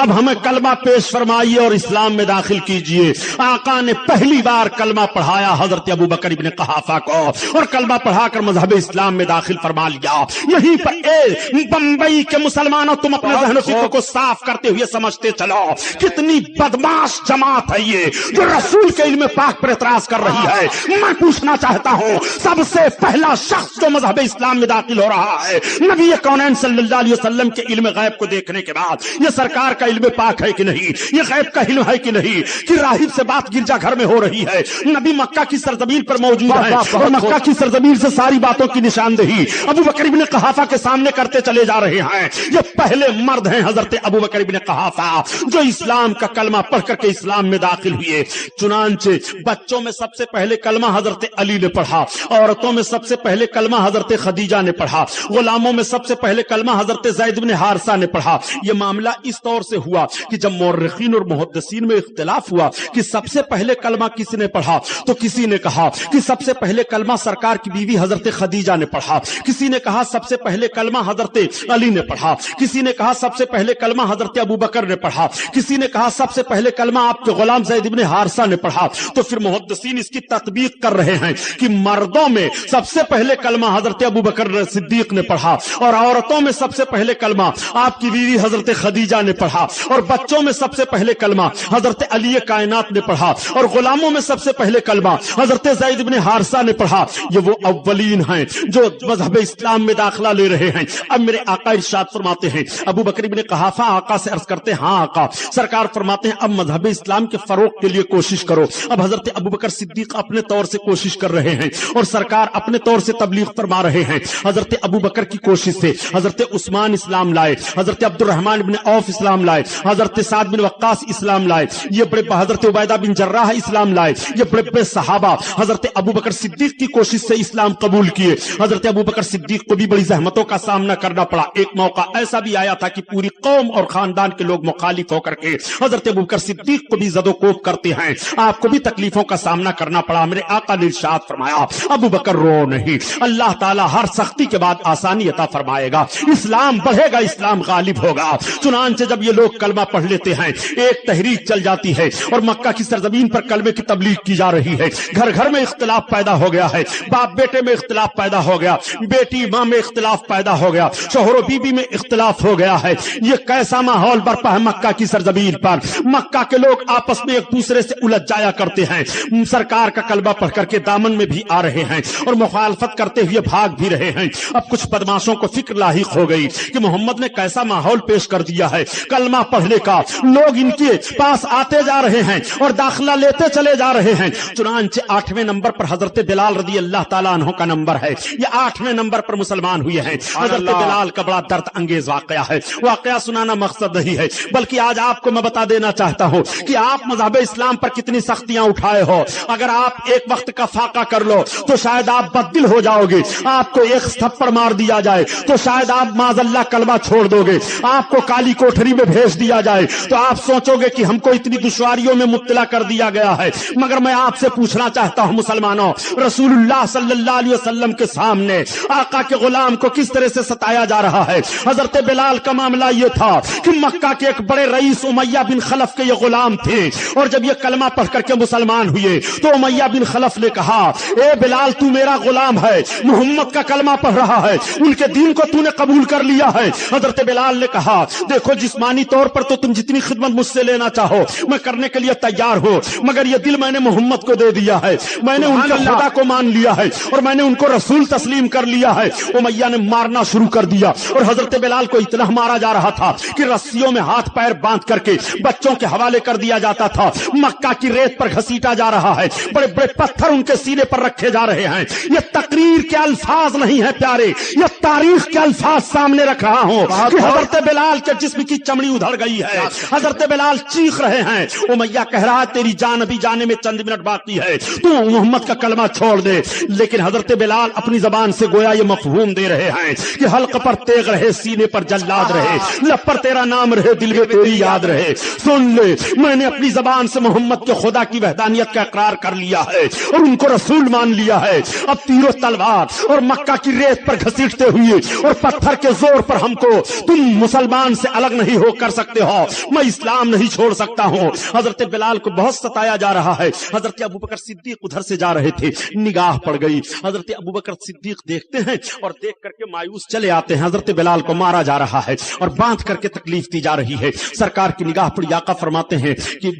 اب ہمیں کلمہ پیش فرمائیے اور اسلام میں داخل کیجئے۔ آقا نے پہلی بار کلمہ پڑھایا حضرت ابو بکر ابن قحافہ کو، اور کلمہ پڑھا کر مذہب اسلام میں داخل فرما لیا۔ یہیں پر اے بمبئی کے مسلمانوں، تم اپنے ذہن و فکر کو صاف کرتے ہوئے سمجھتے چلو کتنی بدماش جماعت ہے یہ جو رسول کے علم پاک پر اعتراض کر رہی ہے۔ میں پوچھنا چاہتا ہوں سب سے پہلا شخص جو مذہب اسلام میں داخل ہو رہا ہے نبی کونین صلی اللہ علیہ وسلم کے علم غیب کو دیکھنے کے بعد، یہ سرکار کا علم پاک ہے کہ نہیں، یہ غیب کا علم ہے کہ نہیں کہ راہب سے بات گرجا گھر میں ہو رہی ہے، نبی مکہ کی سرزمین پر موجود ہے اور مکہ کی سرزمین سے ساری باتوں کی نشاندہی ابو بکر ابن قحافہ کے سامنے کرتے چلے جا رہے ہیں۔ یہ پہلے مرد ہیں حضرت ابو بکر ابن قحافہ جو اسلام کا کلمہ پڑھ کر کے اسلام میں داخل ہوئے۔ چنانچہ بچوں میں سب سے پہلے کلمہ حضرت علی نے پڑھا، عورتوں میں سب سے پہلے کلمہ حضرت خدیجہ نے پڑھا، غلاموں میں سب سے پہلے کلمہ حضرت زید بن حارثہ نے پڑھا۔ یہ معاملہ اس طور سے ہوا کہ جب مورخین اور محدثین میں اختلاف ہوا کہ سب سے پہلے کلمہ کس نے پڑھا، تو کسی نے کہا کہ سب سے پہلے کلمہ سرکار کی بیوی حضرت خدیجہ نے پڑھا، کسی نے کہا سب سے پہلے کلمہ حضرت علی نے پڑھا، کسی نے کہا سب سے پہلے کلمہ حضرت ابو بکر نے پڑھا، کسی نے کہا سب سے پہلے کلمہ آپ کے غلام زید بن حارثہ نے پڑھا۔ تو پھر محدثین اس کی تطبیق کر رہے ہیں کہ مردوں میں سب سے پہلے کلمہ حضرت ابو بکر صدیق نے پڑھا، اور عورتوں میں سب سے پہلے کلمہ آپ کی بیوی حضرت خدیجہ نے پڑھا، اور بچوں میں سب سے پہلے کلمہ حضرت علی کائنات نے پڑھا، اور غلاموں میں سب سے پہلے کلمہ حضرت زید بن حارثہ نے پڑھا۔ یہ وہ اولین ہیں جو مذہب اسلام میں داخلہ لے رہے ہیں۔ اب میرے آقا ارشاد فرماتے ہیں، ابو بکر بن قحافہ آقا سے عرض کرتے ہیں ہاں آقا، سرکار فرماتے ہیں اب مذہب اسلام کے فروغ کے لیے کوشش کرو۔ اب حضرت ابو بکر صدیق اپنے طور سے کوشش کر رہے ہیں اور سرکار اپنے طور سے تبلیغ فرما رہے ہیں۔ حضرت ابو بکر کی کوشش سے حضرت عثمان اسلام لائے، حضرت عبد الرحمن بن عوف اسلام لائے، حضرت سعد بن وقاص اسلام لائے، یہ بڑے حضرت عبیدہ بن جراح اسلام لائے، یہ بڑے بڑے صحابہ حضرت ابو بکر صدیق کی کوشش سے اسلام قبول کیے۔ حضرت ابو بکر صدیق کو بھی بڑی زحمتوں کا سامنا کرنا پڑا۔ ایک موقع ایسا بھی آیا تھا کہ پوری قوم اور خاندان کے لوگ مخالف ہو کر کے حضرت ابو بکر صدیق کو بھی زد و کوب کرتے ہیں، آپ کو بھی تکلیفوں کا سامنا کرنا پڑا۔ میرے آقا نے ارشاد فرمایا ابو بکر رو نہیں، اللہ تعالیٰ ہر سختی کے بعد آسانی عطا فرمائے گا، اسلام بڑھے گا، اسلام غالب ہوگا۔ چنانچہ جب یہ لوگ کلمہ پڑھ لیتے ہیں ایک تحریک چل جاتی ہے اور مکہ کی سرزمین پر کلمے کی تبلیغ کی جا رہی ہے۔ گھر گھر میں اختلاف پیدا ہو گیا ہے، باپ بیٹے میں اختلاف پیدا ہو گیا، بیٹی ماں میں اختلاف پیدا ہو گیا، شوہر و بیوی میں اختلاف ہو گیا ہے۔ یہ کیسا ماحول برپا ہے مکہ کی سرزمین پر؟ مکہ کے لوگ آپس میں ایک دوسرے سے الجھ جایا کرتے ہیں، سرکار کا کلمہ پڑھ کر کے دامن میں بھی آ رہے ہیں اور مخالفت کرتے ہوئے بھاگ بھی رہے ہیں۔ اب کچھ بدماشوں کو فکر لاحق ہو گئی کہ محمد نے کیسا ماحول پیش کر دیا ہے کلمہ پڑھنے کا، لوگ ان کے پاس آتے جا رہے ہیں اور داخلہ لیتے چلے جا رہے ہیں۔ چنانچہ 8ویں نمبر پر حضرت بلال رضی اللہ تعالیٰ عنہ کا نمبر ہے، یہ 8ویں نمبر پر مسلمان ہوئے ہیں۔ حضرت بلال کا بڑا درد انگیز واقعہ ہے، واقعہ سنانا مقصد نہیں ہے بلکہ آج آپ کو میں بتا دینا چاہتا ہوں کہ آپ مذہب اسلام پر کتنی سختیاں اٹھائے ہو۔ اگر آپ ایک وقت کا فاقہ کر لو تو شاید آپ بددل ہو جاؤ گے، آپ کو ایک تھپڑ مار دیا جائے تو شاید آپ معاذ اللہ کلمہ چھوڑ دو گے، آپ کو کالی کوٹھری میں بھیج دیا جائے تو آپ سوچو گے کہ ہم کو اتنی دشواریوں میں مبتلا کر دیا گیا ہے۔ مگر میں آپ سے پوچھنا چاہتا ہوں مسلمانوں، رسول اللہ صلی اللہ علیہ وسلم کے سامنے آقا کے غلام کو کس طرح سے ستایا جا رہا ہے۔ حضرت بلال کا معاملہ یہ تھا کہ مکہ کے ایک بڑے رئیس امیہ بن خلف کے یہ غلام تھے، اور جب یہ کلمہ پڑھ کر کے مسلمان ہوئے تو امیہ بن خلف نے کہا اے بلال تو میرا غلام ہے، محمد محمد کا کلمہ پڑھ رہا ہے, ان کے دین کو تو نے قبول کر لیا ہے. حضرت بلال نے کہا دیکھو جسمانی طور پر تو تم جتنی خدمت مجھ سے لینا چاہو میں کرنے کے لیے تیار ہوں, مگر یہ دل میں نے محمد کو دے دیا ہے, میں نے ان کے خدا کو مان لیا ہے اور میں نے ان کو رسول تسلیم کر لیا ہے. امیہ نے مارنا شروع کر دیا اور حضرت بلال کو اتنا مارا جا رہا تھا کہ رسیوں میں ہاتھ پیر باندھ کر کے بچوں کے حوالے کر دیا جاتا تھا. مکہ کی ریت پر گھسیٹا جا رہا ہے, بڑے بڑے پتھر ان کے سینے پر رکھے جا رہے ہیں. یہ تقریر کے الفاظ نہیں ہیں پیارے, یہ تاریخ کے الفاظ سامنے رکھ رہا ہوں کہ حضرت بلال کے جسم کی چمڑی ادھڑ گئی ہے, حضرت بلال چیخ رہے ہیں. امیہ کہہ رہا تیری جان ابھی جانے میں چند منٹ باقی ہے, تو محمد کا کلمہ چھوڑ دے. لیکن حضرت بلال اپنی زبان سے گویا یہ مفہوم دے رہے ہیں کہ حلق پر تیغ رہے, سینے پر جلاد رہے, لب پر تیرا نام رہے, دل میں تیری یاد رہے. سن لے, میں نے اپنی زبان سے محمد کے خدا کی وحدانیت کا اقرار کر لیا ہے اور ان کو رسول مان لیا ہے. اب تیر و تلوار اور مکہ کی ریت پر گھسیٹتے ہوئے اور پتھر کے زور پر ہم کو تم مسلمان سے الگ نہیں ہو کر سکتے ہو, میں اسلام نہیں چھوڑ سکتا ہوں. حضرت بلال کو بہت ستایا جا رہا ہے. حضرت ابوبکر صدیق ادھر سے جا رہے تھے, نگاہ پڑ گئی. حضرت ابوبکر صدیق دیکھتے ہیں اور دیکھ کر کے مایوس چلے آتے ہیں. حضرت بلال کو مارا جا رہا ہے اور باندھ کر کے تکلیف دی جا رہی ہے. سرکار کی نگاہ پڑی, آقا فرماتے ہیں کہ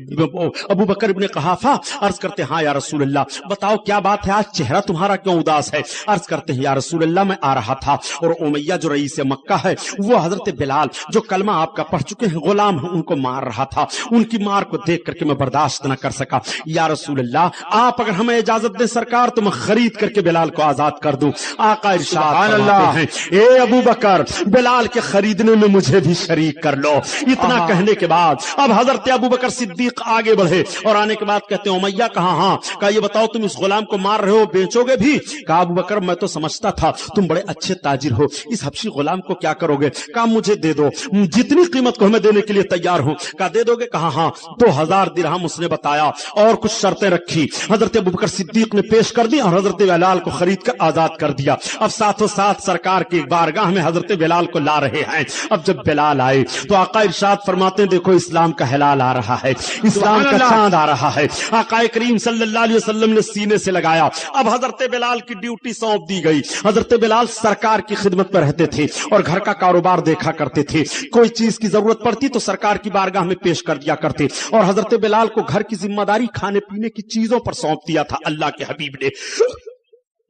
ابوبکر ابن قحافہ عرض کرتے ہاں یا رسول اللہ بتاؤ کیا بات ہے, آج چہرہ تمہارا کیوں اداس ہے؟ عرض کرتے ہیں یا رسول اللہ میں آ رہا تھا اور امیہ جو رئیس مکہ ہے وہ حضرت بلال جو کلمہ آپ کا پڑھ چکے ہیں غلام ہیں ان کو مار رہا تھا, ان کی مار کو دیکھ کر کے میں برداشت نہ کر سکا. یا رسول اللہ آپ اگر ہمیں اجازت دیں سرکار تو میں خرید کر کے بلال کو آزاد کر دوں. آقا ارشاد فرماتے ہیں اے ابوبکر بلال کے خریدنے میں مجھے بھی شریک کر لو. اتنا کہنے کے بعد اب حضرت ابوبکر صدیق آگے بڑھے اور آنے کے بعد کہتے ہیں امیہ کہاں, ہاں کہا یہ بتاؤ تم اس غلام کو مار رہے ہو, بیچو گے بھی؟ کہا ابوبکر میں تو سمجھتا تھا تم بڑے اچھے تاجر ہو, اس حبشی غلام کو کیا کرو گے؟ کہا مجھے دے دو, جتنی قیمت کو ہمیں دینے کے لیے تیار ہوں. کہا دے دو گے؟ کہا ہاں. 2000 درہم اس نے بتایا اور کچھ شرطیں رکھی. حضرت ابوبکر صدیق نے پیش کر دی اور حضرت بلال کو خرید کر آزاد کر دیا. اب ساتھوں ساتھ سرکار کی بارگاہ میں حضرت بلال کو لا رہے ہیں. اب جب بلال آئے تو آقا ارشاد فرماتے ہیں دیکھو اسلام کا ہلال آ رہا ہے, اسلام کا چاند آ رہا ہے. آقا کریم صلی اللہ علیہ وسلم نے سینے سے لگایا. اب حضرت بلال کی ڈیوٹی سونپ دی گئی. حضرت بلال سرکار کی خدمت میں رہتے تھے اور گھر کا کاروبار دیکھا کرتے تھے. کوئی چیز کی ضرورت پڑتی تو سرکار کی بارگاہ میں پیش کر دیا کرتے اور حضرت بلال کو گھر کی ذمہ داری کھانے پینے کی چیزوں پر سونپ دیا تھا اللہ کے حبیب نے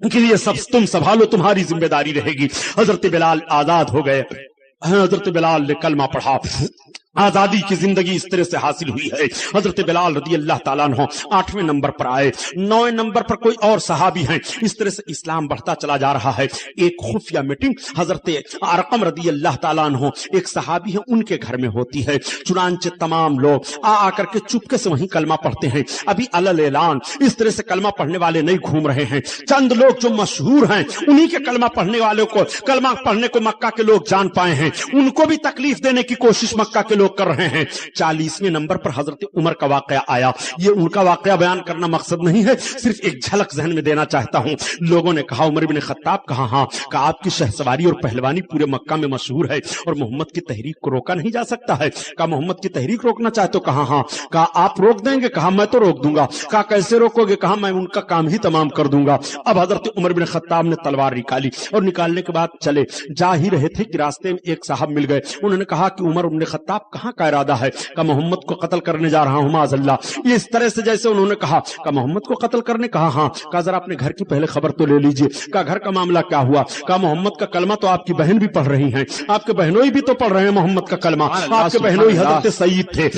کہ یہ سب تم سنبھالو, تمہاری ذمہ داری رہے گی. حضرت بلال آزاد ہو گئے. حضرت بلال نے کلمہ پڑھا, آزادی کی زندگی اس طرح سے حاصل ہوئی ہے. حضرت بلال رضی اللہ تعالیٰ عنہ 8ویں نمبر پر آئے. 9ویں نمبر پر کوئی اور صحابی ہیں. اس طرح سے اسلام بڑھتا چلا جا رہا ہے. ایک خفیہ میٹنگ حضرت ارقم رضی اللہ تعالیٰ عنہ ایک صحابی ہیں ان کے گھر میں ہوتی ہے. چنانچہ تمام لوگ آ کر کے چپکے سے وہیں کلمہ پڑھتے ہیں. ابھی علل اعلان اس طرح سے کلمہ پڑھنے والے نہیں گھوم رہے ہیں. چند لوگ جو مشہور ہیں انہی کے کلمہ پڑھنے والوں کو کلمہ پڑھنے کو مکہ کے لوگ جان پائے ہیں. ان کو بھی تکلیف دینے کی کوشش مکہ کے لوگ کر رہے ہیں. 40ویں نمبر پر حضرت عمر کا واقعہ آیا. یہ ان کا واقعہ بیان کرنا مقصد نہیں ہے, صرف ایک جھلک ذہن میں دینا چاہتا ہوں. لوگوں نے کہا عمر بن خطاب کہا ہاں. کہا آپ کی شہسواری اور پہلوانی پورے مکہ میں مشہور ہے اور محمد کی تحریک کو روکا نہیں جا سکتا ہے. کہا محمد کی تحریک روکنا چاہتے ہو؟ کہا ہاں. کہا آپ روک دیں گے؟ کہا میں تو روک دوں گا. کہا کیسے روکو گے؟ کہا میں ان کا کام ہی تمام کر دوں گا. اب حضرت عمر بن خطاب نے تلوار نکالی اور نکالنے کے بعد چلے. جا ہی رہے تھے کہ راستے میں ایک صاحب مل گئے. انہوں نے کہا کہ عمر بن خطاب کہاں کا ارادہ ہے؟ کہ محمد کو قتل کرنے جا رہا ہوں معاذ اللہ. یہ اس طرح سے جیسے انہوں نے کہا کہ محمد کو قتل کرنے. کہا ہاں. کہا ذرا اپنے گھر کی پہلے خبر تو لے لیجئے. کہا گھر کا معاملہ کیا ہوا؟ کہا محمد کا کلمہ تو آپ کی بہن بھی پڑھ رہی ہیں, آپ کے بہنوئی بھی تو پڑھ رہے ہیں محمد کا کلمہ, آپ کے بہنوئی حضرت سعید تھے.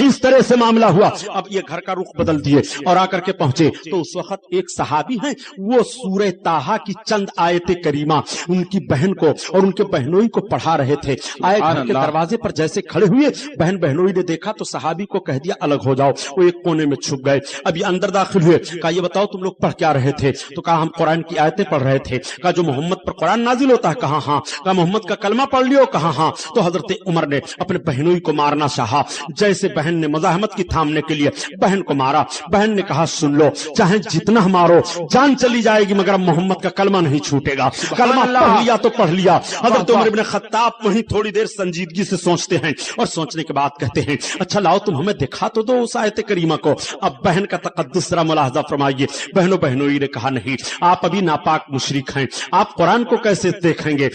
اس طرح سے معاملہ ہوا. اب یہ گھر کا رخ بدل دیے اور آ کر کے پہنچے تو اس وقت ایک صحابی ہیں وہ سورہ طٰہٰ کی چند آیت کریمہ ان کی بہن کو اور ان کے بہنوئی کو پڑھا رہے تھے. آئے گھر کے دروازے پر جیسے کھڑے ہوئے بہن بہنوئی نے دیکھا تو صحابی کو کہہ دیا الگ ہو جاؤ. وہ ایک کونے میں چھپ گئے. ابھی اندر داخل ہوئے. کہا یہ بتاؤ تم لوگ پڑھ کیا رہے تھے؟ تو کہا ہم قرآن کی آیتیں پڑھ رہے تھے. کہا جو محمد پر قرآن نازل ہوتا ہے؟ کہا ہاں. کہا محمد کا کلمہ پڑھ لیو؟ کہا ہاں. تو حضرت عمر نے اپنے بہنوئی کو مارنا چاہا. جیسے बहन ने मुजाहमत की थामने के लिए बहन को मारा। बहन ने कहा सुन लो, चाहे जितना मारो, जान चली जाएगी मगर मोहम्मद का कलमा नहीं छूटेगा। कलमा पढ़ लिया तो पढ़ लिया। हजरत उमर इब्न खत्ताब वहीं थोड़ी देर संजीदगी से सोचते हैं और सोचने के बाद कहते हैं अच्छा लाओ तुम हमें दिखा तो दो उस आयत करीमा को। अब बहन का तकद्दुस जरा मुलाहजा फरमाइए। बहनों बहनोई ने कहा नहीं, आप अभी नापाक मुशरिक हैं, आप कुरान को कैसे देखेंगे।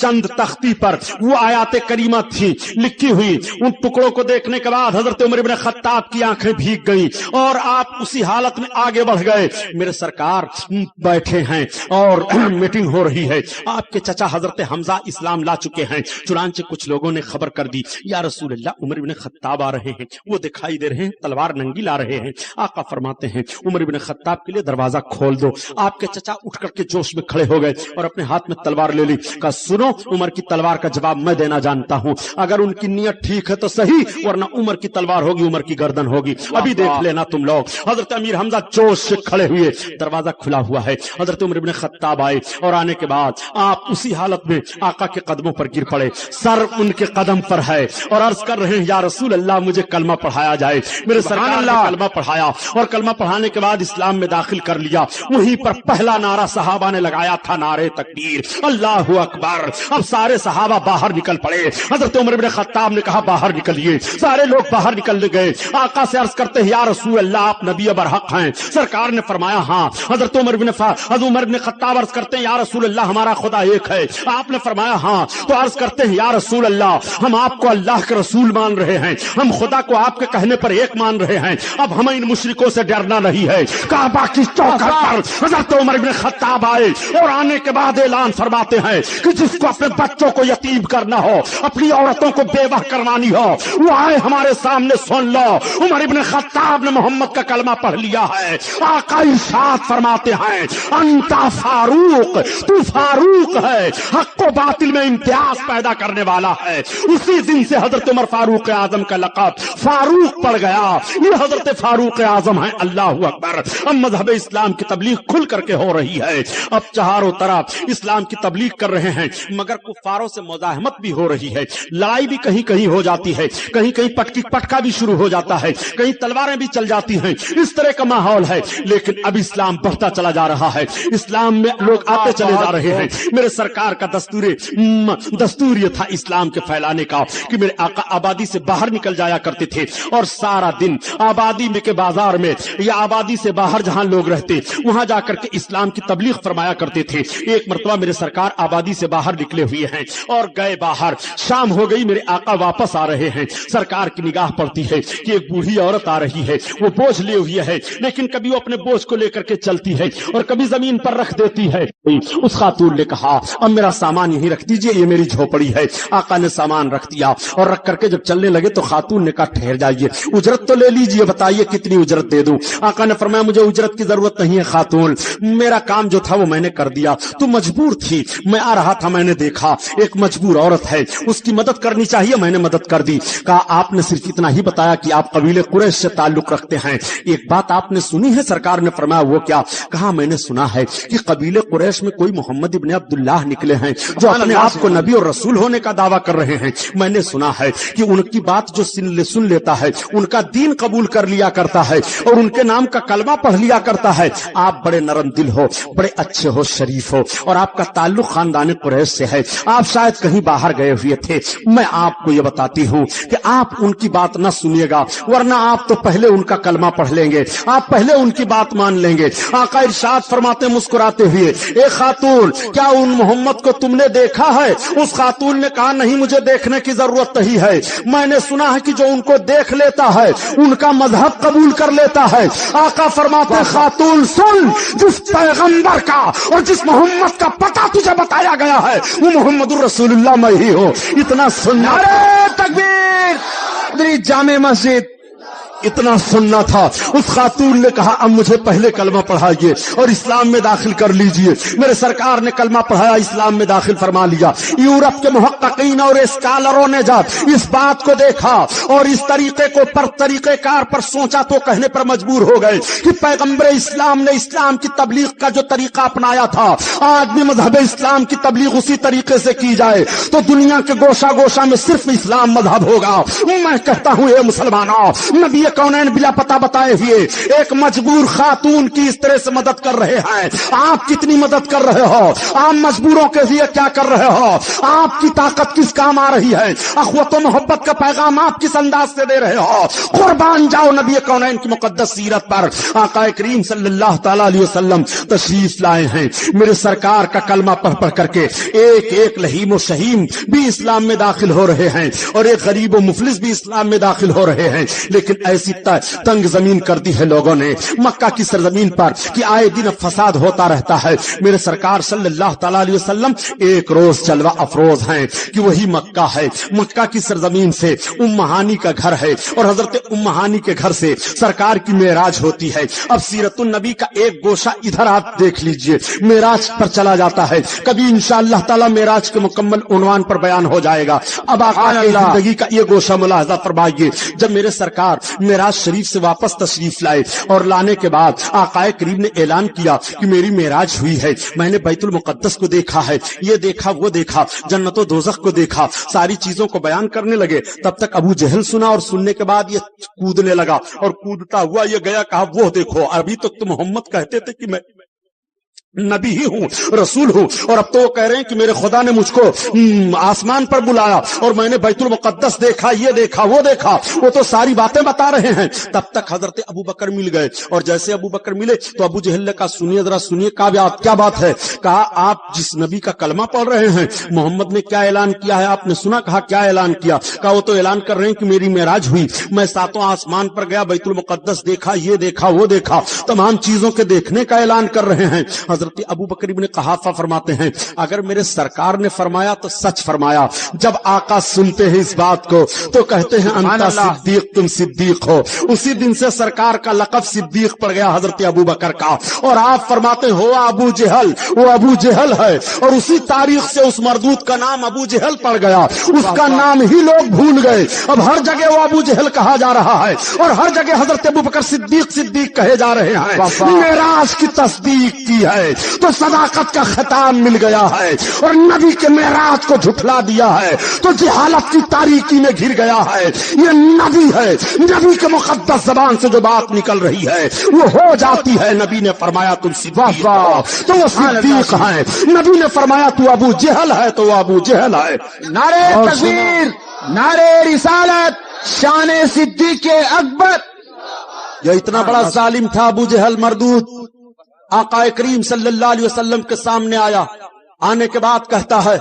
चंद तख्ती पर वो आयत करीमा थी लिखी हुई, उन टुकड़ों को देखने के बाद हजरत उमर इब्न खत्ताब की आंखें भीग गई और आप उसी हालत में आगे बढ़ गए। मेरे सरकार बैठे हैं और मीटिंग हो रही है, आपके चचा हजरत हमजा इस्लाम ला चुके हैं। चुनांचे कुछ लोगों ने खबर कर दी या रसूल अल्लाह उमर इब्न खत्ताब आ रहे हैं, वो दिखाई दे रहे हैं, तलवार नंगी ला रहे हैं। आका फरमाते हैं उमर इब्न खत्ताब के लिए दरवाजा खोल दो। आपके चचा उठ करके जोश में खड़े हो गए और अपने हाथ में तलवार ले ली। कहा सुनो, उमर की तलवार का जवाब मैं देना जानता हूं, अगर उनकी नीयत ठीक है तो सही, वरना उमर की तलवार होगी, उमर की गर्दन होगी, अभी देख लेना तुम लोग। हजरत अमीर हमजा जोश से खड़े हुए, दरवाजा खुला हुआ है। हजरत उमर इब्न खत्ताब आए और आने के बाद आप उसी हालत में आका के कदमों पर गिर पड़े, सर उनके कदम पर है और अर्ज कर रहे हैं या रसूल अल्लाह मुझे कलमा पढ़ाया जाए। मेरे सरकार ने कलमा पढ़ाया और कलमा पढ़ाने के बाद इस्लाम में दाखिल कर लिया। वहीं पर पहला नारा सहाबा ने लगाया था, नारे तकबीर, अल्लाहु अकबर। अब सारे सहाबा बाहर निकल पड़े। हजरत उमर इब्न खत्ताब ने कहा बाहर निकलिए। सारे लोग बाहर निकल गए। आका से अर्ज करते हैं या रसूल अल्लाह आप नबी बरहक हैं। सरकार ने फरमाया हाँ। हजरत उमर इब्न खत्ताब अर्ज करते हैं या रसूल अल्लाह हमारा खुदा एक है। आपने फरमाया हाँ। तो अर्ज करते हैं या रसूल अल्लाह हम आपको अल्लाह के रसूल मान रहे हैं, हम खुदा को आपके कहने पर एक मान रहे हैं, अब हमें इन मुशरिकों से डरना नहीं है। काबा की चौखट पर हजरत उमर इब्न खत्ताब आए और आने के बाद ऐलान फरमाते हैं कि जिसको अपने बच्चों को यतीम करना हो, अपनी औरतों को बेवाह करवानी हो, वो आए हमारे सामने सुन लो। उमर इब्न खत्ताब ने मोहम्मद का कलमा पढ़ लिया है। आका इरशाद फरमाते हैं अंता फारूक, तू फारूक है, हक को बातिल में इम्तियाज पैदा करने वाला है। उसी दिन से हजरत उमर फारूक आजम का लक़ब फारूक पड़ गया। ये हजरत फारूक आजम है। अल्लाह अकबर। अब मजहब इस्लाम की तबलीग खुल करके हो रही है। अब चारों तरफ इस्लाम की तबलीग कर रहे हैं मगर कुफारों से मुजाहमत भी हो रही है। लड़ाई भी कहीं कहीं हो जाती है, कहीं कहीं पटका भी शुरू हो जाता है, कहीं तलवारें भी चल जाती हैं। इस तरह का माहौल है। लेकिन अब इस्लाम बढ़ता चला जा रहा है, इस्लाम में लोग आते चले जा रहे हैं। मेरे सरकार का दस्तूर ये था इस्लाम के फैलाने का कि मेरे आका आबादी से बाहर निकल जाया करते थे और सारा दिन आबादी में के बाजार में या आबादी से बाहर जहां लोग रहते वहां जाकर के इस्लाम की तबलीग फरमाया करते थे। एक मरतबा मेरे सरकार आबादी से बाहर निकले हुए हैं और गए बाहर। शाम हो गई, मेरे आका वापस आ रहे हैं। सरकार की निगाह पड़ती है कि एक बूढ़ी औरत आ रही है, वो बोझ लिए हुई है, लेकिन कभी वो अपने बोझ को लेकर के चलती है और कभी जमीन पर रख देती है। उस खातून ने कहा अब मेरा सामान यहीं रख दीजिए, ये मेरी झोपड़ी है। आका ने सामान रख दिया और रख करके जब चलने लगे तो खातून ने कहा ठहर जाइए, उजरत तो ले लीजिए, बताइए कितनी उजरत दे दूं। आका ने फरमाया मुझे उजरत की जरूरत नहीं है खातून, मेरा काम जो था वो मैंने कर दिया, तू मजबूर थी, मैं आ रहा था, मैंने देखा एक मजबूर औरत है, उसकी मदद करनी चाहिए, मैंने मदद कर दी। कहा आपने सिर्फ इतना ही बताया कि आप कबीले कुरैश से ताल्लुक रखते हैं, एक बात आपने सुनी है? सरकार ने फरमाया वो क्या? कहा मैंने सुना है कि कबीले कुरैश में कोई मोहम्मद इब्न अब्दुल्लाह निकले हैं जो अपने आप को नबी और रसूल होने का दावा कर रहे हैं। मैंने सुना है कि उनकी बात जो सुन लेता है उनका दीन कबूल कर लिया करता है और उनके नाम का कलमा पढ़ लिया करता है। आप बड़े नरम दिल हो, बड़े अच्छे हो, शरीफ हो और आपका ताल्लुक खानदान कुरैश से है। आप शायद कहीं बाहर गए हुए थे। मैं आपको ये बताती हूँ कि आप उनकी बात न सुनिएगा, वरना आप तो पहले उनका कलमा पढ़ लेंगे, आप पहले उनकी बात मान लेंगे। आका इरशाद फरमाते मुस्कुराते हुए, ए खातून क्या उन मोहम्मद को तुमने देखा है? उस खातून ने कहा नहीं, मुझे देखने की जरूरत नहीं है, मैंने सुना है कि जो उनको देख लेता है उनका मजहब कबूल कर लेता है। आका फरमाते खातून सुन, जिस पैगंबर का और जिस मोहम्मद का पता तुझे बताया गया है वो मोहम्मदुर रसूलुल्लाह मैं ही हूँ। इतना सुनना। तकबीर। जामे मस्जिद اتنا سننا تھا. اس خاتون نے کہا اب مجھے پہلے کلمہ پڑھائیے اور اسلام میں داخل کر لیجئے. میرے سرکار نے کلمہ پڑھایا, اسلام میں داخل فرما لیا. یورپ کے محققین اور اسکالروں نے جب اس بات کو دیکھا اور اس طریقے کو پر طریقہ کار پر سوچا تو کہنے پر مجبور ہو گئے کہ پیغمبر اسلام نے اسلام کی تبلیغ کا جو طریقہ اپنایا تھا, آج بھی مذہب اسلام کی تبلیغ اسی طریقے سے کی جائے تو دنیا کے گوشہ گوشہ میں صرف اسلام مذہب ہوگا. میں کہتا ہوں اے مسلمانوں, نبی کونین بلا پتہ بتائے ہوئے ایک مجبور خاتون کی اس طرح سے مدد کر رہے ہیں. آپ کتنی مدد کر رہے ہو؟ آپ مجبوروں کے لیے کیا کر رہے ہو؟ آپ کی طاقت کس کام آ رہی ہے؟ اخوت و محبت کا پیغام آپ کس انداز سے دے رہے ہو؟ قربان جاؤ نبی کونین کی مقدس سیرت پر. آقا کریم صلی اللہ تعالی علیہ وسلم تشریف لائے ہیں. میرے سرکار کا کلمہ پڑھ پڑھ کر کے ایک ایک لہیم و شہیم بھی اسلام میں داخل ہو رہے ہیں اور ایک غریب و مفلس بھی اسلام میں داخل ہو رہے ہیں. لیکن ایسی تنگ زمین کر دی ہے لوگوں نے مکہ کی سرزمین پر کہ آئے دن فساد ہوتا رہتا ہے. میرے سرکار صلی اللہ تعالی علیہ وسلم ایک روز جلوہ افروز ہیں کہ وہی مکہ ہے. مکہ کی سرزمین سے ام ہانی کا گھر ہے اور حضرت ام ہانی کے گھر سے سرکار کی معراج ہوتی ہے. اب سیرت النبی کا ایک گوشہ ادھر آپ دیکھ لیجئے, معراج پر چلا جاتا ہے. کبھی انشاءاللہ تعالی معراج کے مکمل عنوان پر بیان ہو جائے گا. اب آقا کی زندگی کا یہ گوشہ ملاحظہ فرمائیے. جب میرے سرکار معراج شریف سے واپس تشریف لائے اور لانے کے بعد آقا کریم نے اعلان کیا کہ میری معراج ہوئی ہے, میں نے بیت المقدس کو دیکھا ہے, یہ دیکھا وہ دیکھا, جنت و دوزخ کو دیکھا, ساری چیزوں کو بیان کرنے لگے. تب تک ابو جہل سنا اور سننے کے بعد یہ کودنے لگا اور کودتا ہوا یہ گیا, کہا وہ دیکھو ابھی تک تو محمد کہتے تھے کہ میں نبی ہی ہوں, رسول ہوں, اور اب تو وہ کہہ رہے ہیں کہ میرے خدا نے مجھ کو آسمان پر بلایا اور میں نے بیت المقدس دیکھا, یہ دیکھا وہ دیکھا. وہ تو ساری باتیں بتا رہے ہیں. تب تک حضرت ابو بکر مل گئے اور جیسے ابو بکر ملے تو ابو جہل نے کہا سنیے ذرا سنیے, کیا بات ہے؟ کہا آپ جس نبی کا کلمہ پڑھ رہے ہیں محمد نے کیا اعلان کیا ہے آپ نے سنا؟ کہا کیا اعلان کیا؟ کہا وہ تو اعلان کر رہے ہیں کہ میری معراج ہوئی, میں ساتوں آسمان پر گیا, بیت المقدس دیکھا, یہ دیکھا وہ دیکھا, تمام چیزوں کے دیکھنے کا اعلان کر رہے ہیں. حضرت ابو بکر ابن قحافہ فرماتے ہیں اگر میرے سرکار نے فرمایا تو سچ فرمایا. جب آقا سنتے ہیں اس بات کو تو کہتے ہیں انتا صدیق, تم صدیق ہو. اسی دن سے سرکار کا لقب صدیق پڑ گیا حضرت ابو بکر کا. اور آپ فرماتے ہو ابو جہل, وہ ابو جہل ہے اور اسی تاریخ سے اس مردود کا نام ابو جہل پڑ گیا. اس کا نام ہی لوگ بھول گئے. اب ہر جگہ وہ ابو جہل کہا جا رہا ہے اور ہر جگہ حضرت ابو بکر صدیق صدیق کہے جا رہے ہیں. معراج کی تصدیق کی ہے تو صداقت کا خطاب مل گیا ہے اور نبی کے معراج کو جھٹلا دیا ہے تو جہالت کی تاریکی میں گھر گیا ہے. یہ نبی ہے, نبی کے مقدس زبان سے جو بات نکل رہی ہے وہ ہو جاتی ہے. نبی نے فرمایا تم صدیق تو وہ صدیق ہے, نبی نے فرمایا تو ابو جہل ہے تو وہ ابو جہل ہے. نعرے تکبیر, نعرے رسالت, شان صدیق اکبر. یہ اتنا بڑا ظالم تھا ابو جہل مردود. آقا کریم صلی اللہ علیہ وسلم کے سامنے آیا, آنے کے بعد کہتا ہے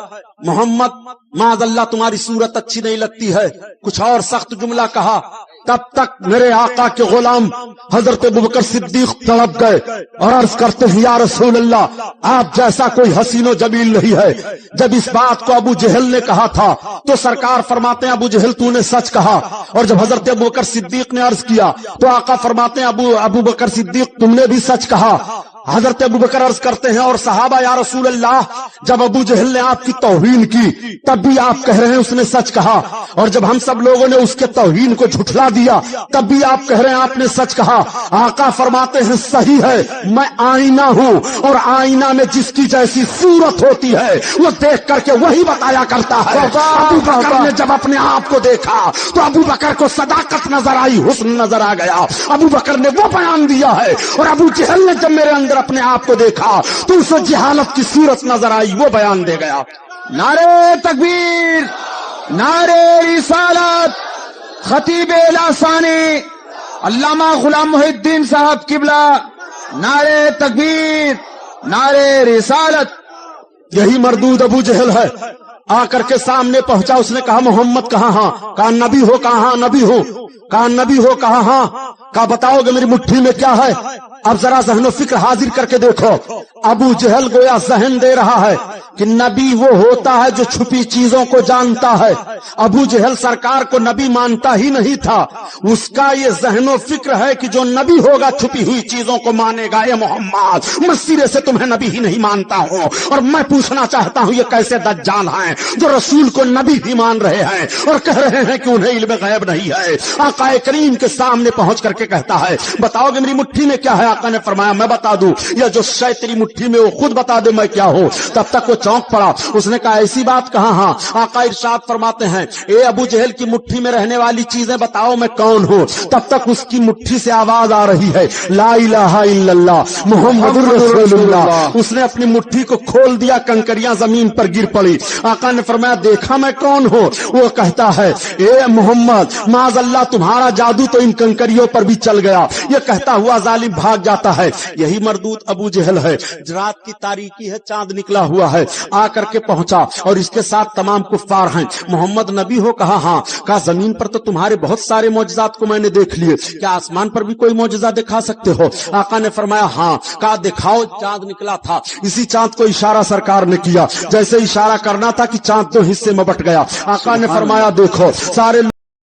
محمد معاذ اللہ تمہاری صورت اچھی نہیں لگتی ہے, کچھ اور سخت جملہ کہا. تب تک میرے آقا کے غلام حضرت ابوبکر صدیق تڑپ گئے اور عرض کرتے ہیں یا رسول اللہ آپ جیسا کوئی حسین و جمیل نہیں ہے. جب اس بات کو ابو جہل نے کہا تھا تو سرکار فرماتے ہیں ابو جہل تو نے سچ کہا. اور جب حضرت ابوبکر صدیق نے عرض کیا تو آقا فرماتے ہیں ابوبکر صدیق تم نے بھی سچ کہا. حضرت ابوبکر عرض کرتے ہیں اور صحابہ یا رسول اللہ جب ابو جہل نے آپ کی توہین کی تب بھی آپ کہہ رہے ہیں اس نے سچ کہا, اور جب ہم سب لوگوں نے اس کے توہین کو جھٹلا دیا تب بھی آپ کہہ رہے ہیں آپ نے سچ کہا. آقا فرماتے ہیں صحیح ہے, میں آئینہ ہوں اور آئینہ میں جس کی جیسی صورت ہوتی ہے وہ دیکھ کر کے وہی بتایا کرتا ہے. ابو بکر نے جب اپنے آپ کو دیکھا تو ابو بکر کو صداقت نظر آئی, حسن نظر آ گیا. ابو بکر نے وہ بیان دیا ہے اور ابو جہل نے جب میرے اندر اپنے آپ کو دیکھا تو اسے جہالت کی صورت نظر آئی, وہ بیان دے گیا. نعرے تکبیر, نعرے رسالت, خطیب لاثانی علامہ غلام محی الدین صاحب قبلہ, نعرے تکبیر, نعرے رسالت. یہی مردود ابو جہل ہے. आकर के सामने पहुंचा, उसने कहा मोहम्मद कहाँ? हाँ। कहा नबी हो? कहा हाँ नबी हो। कहा नबी हो? कहा हाँ। कहा बताओगे मेरी मुट्ठी में क्या है? अब जरा ज़हनो फिक्र हाजिर करके देखो। अबू जहल गोया जहन दे रहा है कि नबी वो होता है जो छुपी चीजों को जानता है। अबू जहल सरकार को नबी मानता ही नहीं था, उसका ये जहनो फिक्र है कि जो नबी होगा छुपी हुई चीजों को मानेगा। ये मोहम्मद, मैं सिरे से तुम्हें नबी ही नहीं मानता हूं, और मैं पूछना चाहता हूं ये कैसे दज्जाल हैं जो रसूल को नबी भी मान रहे हैं और कह रहे हैं कि उन्हें इल्म गैब नहीं है। आका करीम के सामने पहुंच करके कहता है बताओगे मेरी मुट्ठी में क्या है? आका ने फरमाया मैं बता दूं, या जो शय तेरी मुट्ठी में वो खुद बता दे मैं क्या हूं। तब तक वो चौंक पड़ा, उसने कहा ऐसी बात कहा? हाँ। आका इरशाद फरमाते हैं ए अबू जहल की मुट्ठी में रहने वाली चीजें बताओ मैं कौन हूं। तब तक उसकी मुट्ठी से आवाज आ रही है ला इलाहा इल्लल्लाह मुहम्मदुर रसूलुल्लाह। उसने अपनी मुट्ठी को खोल दिया, कंकरियां जमीन पर गिर पड़ी। आका ने फरमाया देखा मैं कौन हूं? वो कहता है ए मोहम्मद माज़अल्लाह तुम्हारा जादू तो इन कंकरियों पर भी चल गया। ये कहता हुआ जालिम भाग जाता है। यही मरदूद अबू जहल है। रात की तारीकी है, चांद निकला हुआ है, आकर के पहुंचा और इसके साथ तमाम कुफ्फार हैं। मोहम्मद नबी हो? कहा हाँ। कहा जमीन पर तो तुम्हारे बहुत सारे मौजज़ात को मैंने देख लिए, क्या आसमान पर भी कोई मौजज़ा दिखा सकते हो? आका ने फरमाया हाँ। कहा दिखाओ। चांद निकला था, इसी चांद को इशारा सरकार ने किया, जैसे इशारा करना था कि चांद दो हिस्से में बट गया। आका ने फरमाया देखो। सारे